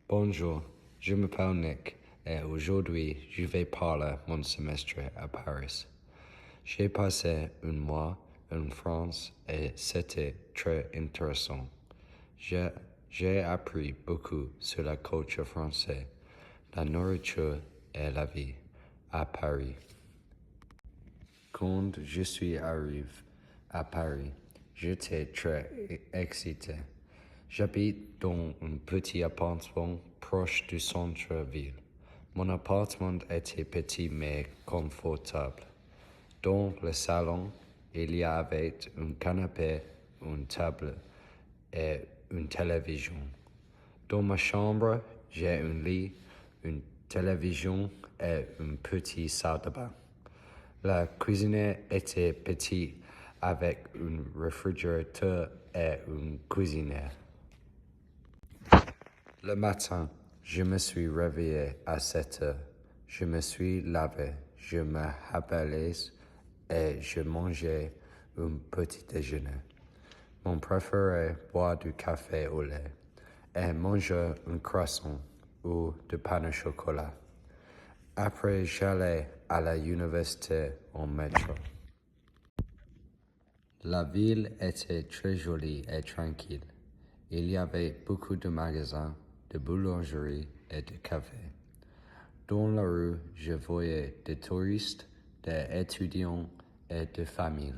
Bonjour, je m'appelle Nick et aujourd'hui je vais parler mon semestre à Paris. J'ai passé un mois en France et c'était très intéressant. J'ai appris beaucoup sur la culture française, la nourriture et la vie à Paris. Quand je suis arrivé à Paris, j'étais très excité. J'habite dans un petit appartement proche du centre-ville. Mon appartement était petit mais confortable. Dans le salon, il y avait un canapé, une table et une télévision. Dans ma chambre, j'ai un lit, une télévision et une petite salle de bain. La cuisine était petite avec un réfrigérateur et une cuisinière. Le matin, je me suis réveillé à 7 heures. Je me suis lavé, je me habillais et je mangeais un petit déjeuner. Mon préféré boire du café au lait et manger un croissant ou du pain au chocolat. Après, j'allais à l'université en métro. La ville était très jolie et tranquille. Il y avait beaucoup de magasins, de boulangeries et de cafés. Dans la rue, je voyais des touristes, des étudiants et des familles.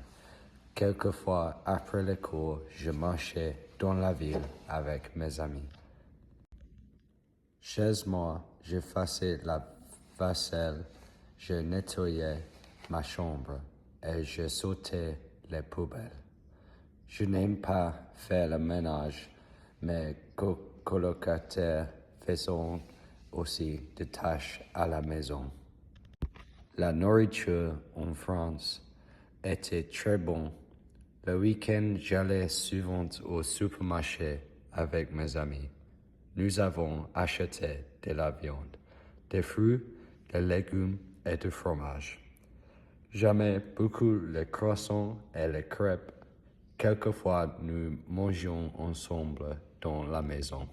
Quelquefois, après les cours, je marchais dans la ville avec mes amis. Chez moi, je faisais la vaisselle, je nettoyais ma chambre et je sortais les poubelles. Je n'aime pas faire le ménage, mais colocataires faisant aussi des tâches à la maison. La nourriture en France était très bonne. Le week-end, j'allais souvent au supermarché avec mes amis. Nous avons acheté de la viande, des fruits, des légumes et du fromage. J'aimais beaucoup les croissants et les crêpes. Quelquefois, nous mangions ensemble dans la maison.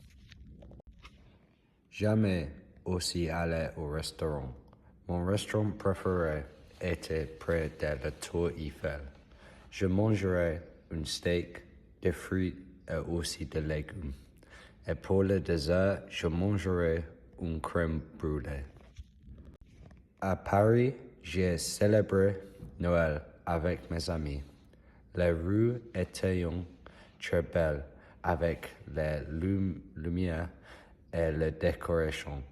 J'aimais aussi aller au restaurant. Mon restaurant préféré était près de la tour Eiffel. Je mangerais un steak, des fruits et aussi des légumes. Et pour le dessert, je mangerais une crème brûlée. À Paris, j'ai célébré Noël avec mes amis. Les rues étaient très belles avec les lumières et les décorations.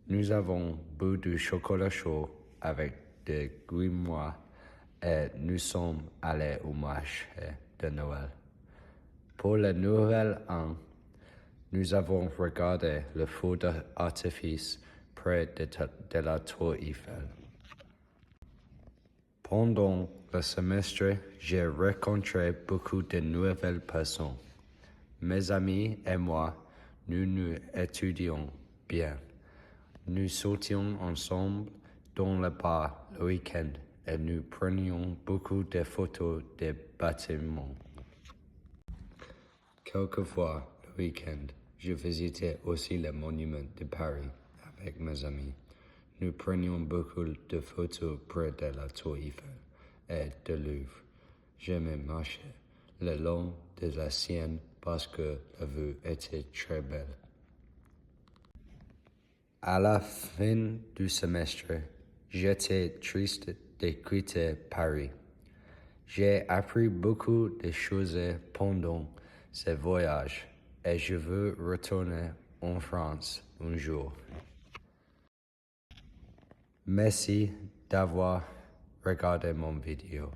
Nous avons bu du chocolat chaud avec des grimoires et nous sommes allés au marché de Noël. Pour le nouvel an, nous avons regardé le feu d'artifice près de la tour Eiffel. Pendant le semestre, j'ai rencontré beaucoup de nouvelles personnes. Mes amis et moi, nous étudions bien. Nous sortions ensemble dans le bar le week-end et nous prenions beaucoup de photos des bâtiments. Quelquefois, le week-end, je visitais aussi le monument de Paris avec mes amis. Nous prenions beaucoup de photos près de la tour Eiffel et de Louvre. J'aimais marcher le long de la Seine parce que la vue était très belle. À la fin du semestre, j'étais triste de quitter Paris. J'ai appris beaucoup de choses pendant ce voyage et je veux retourner en France un jour. Merci d'avoir regardé mon vidéo.